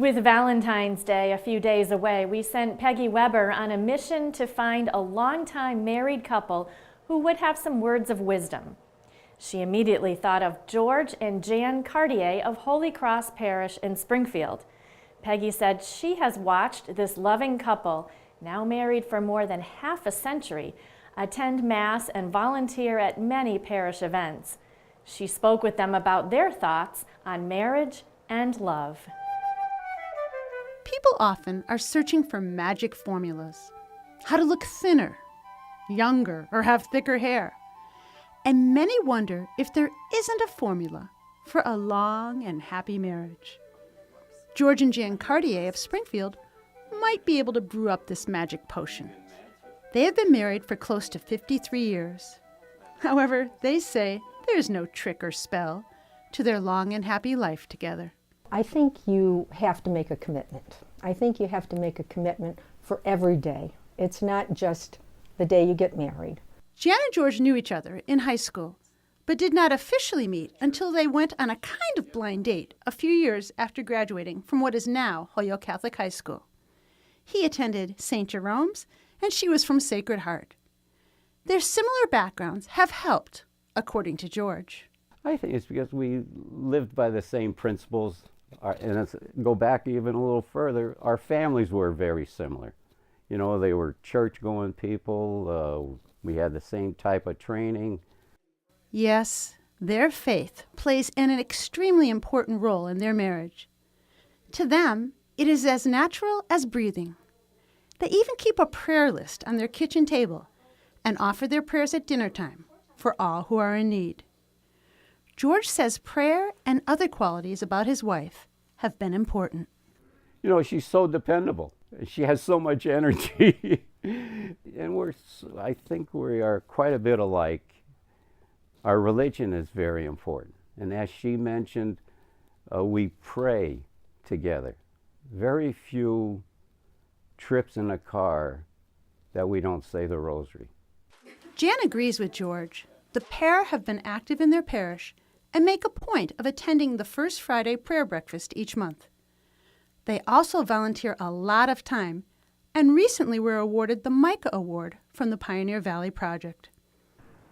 With Valentine's Day a few days away, we sent Peggy Weber on a mission to find a longtime married couple who would have some words of wisdom. She immediately thought of George and Jan Cartier of Holy Cross Parish in Springfield. Peggy said she has watched this loving couple, now married for more than half a century, attend Mass and volunteer at many parish events. She spoke with them about their thoughts on marriage and love. People often are searching for magic formulas, how to look thinner, younger, or have thicker hair. And many wonder if there isn't a formula for a long and happy marriage. George and Jan Cartier of Springfield might be able to brew up this magic potion. They have been married for close to 53 years. However, they say there's no trick or spell to their long and happy life together. I think you have to make a commitment. I think you have to make a commitment for every day. It's not just the day you get married. Jan and George knew each other in high school, but did not officially meet until they went on a kind of blind date a few years after graduating from what is now Holyoke Catholic High School. He attended St. Jerome's, and she was from Sacred Heart. Their similar backgrounds have helped, according to George. I think it's because we lived by the same principles, and go back even a little further, our families were very similar. You know, they were church-going people. We had the same type of training. Yes, their faith plays an extremely important role in their marriage. To them, it is as natural as breathing. They even keep a prayer list on their kitchen table and offer their prayers at dinner time for all who are in need. George says prayer and other qualities about his wife have been important. You know, she's so dependable. She has so much energy. And I think we are quite a bit alike. Our religion is very important. And as she mentioned, we pray together. Very few trips in a car that we don't say the rosary. Jan agrees with George. The pair have been active in their parish and make a point of attending the First Friday prayer breakfast each month. They also volunteer a lot of time and recently were awarded the Micah Award from the Pioneer Valley Project.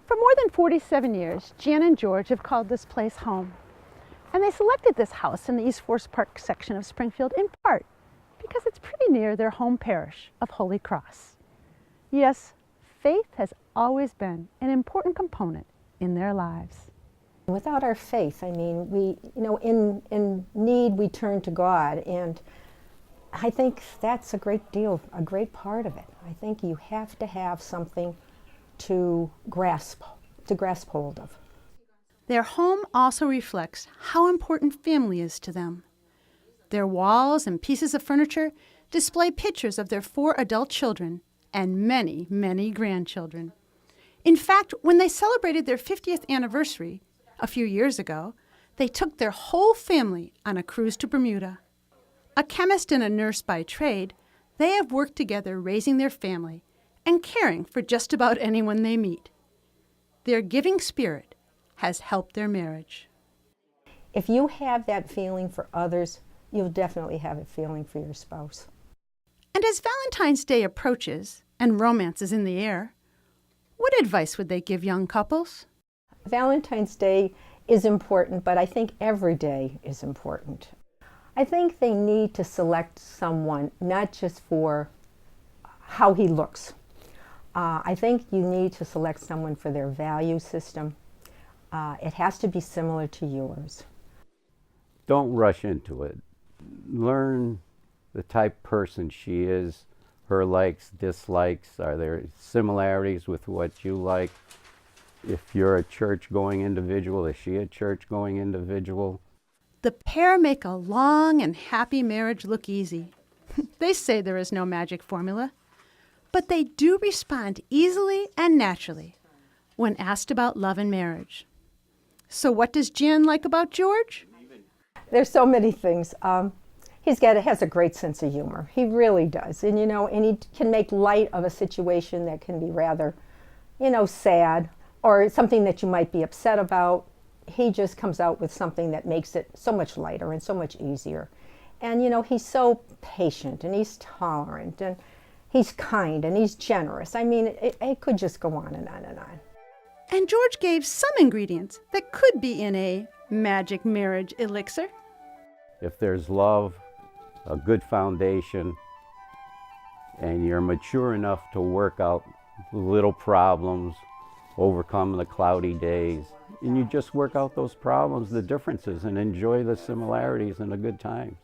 For more than 47 years, Jan and George have called this place home. And they selected this house in the East Forest Park section of Springfield in part because it's pretty near their home parish of Holy Cross. Yes, faith has always been an important component in their lives. Without our faith, I mean, in need we turn to God, and I think that's a great part of it. I think you have to have something to grasp hold of. Their home also reflects how important family is to them. Their walls and pieces of furniture display pictures of their 4 adult children and many, many grandchildren. In fact, when they celebrated their 50th anniversary a few years ago, they took their whole family on a cruise to Bermuda. A chemist and a nurse by trade, they have worked together raising their family and caring for just about anyone they meet. Their giving spirit has helped their marriage. If you have that feeling for others, you'll definitely have a feeling for your spouse. And as Valentine's Day approaches and romance is in the air, what advice would they give young couples? Valentine's Day is important, but I think every day is important. I think they need to select someone not just for how he looks. I think you need to select someone for their value system. It has to be similar to yours. Don't rush into it. Learn the type of person she is, her likes, dislikes. Are there similarities with what you like? If you're a church-going individual, is she a church-going individual? The pair make a long and happy marriage look easy. They say there is no magic formula, but they do respond easily and naturally when asked about love and marriage. So what does Jan like about George? There's so many things. Has a great sense of humor. He really does. And he can make light of a situation that can be rather, sad, or something that you might be upset about. He just comes out with something that makes it so much lighter and so much easier. And, you know, he's so patient and he's tolerant and he's kind and he's generous. I mean, it could just go on and on and on. And George gave some ingredients that could be in a magic marriage elixir. If there's love, a good foundation, and you're mature enough to work out little problems, overcome the cloudy days, and you just work out those problems, the differences, and enjoy the similarities and the good times.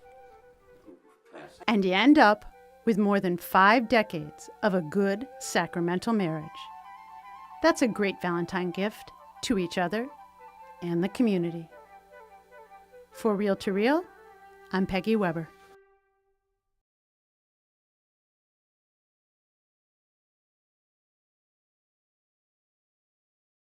And you end up with more than 5 decades of a good sacramental marriage. That's a great Valentine gift to each other and the community. For Real to Real, I'm Peggy Weber.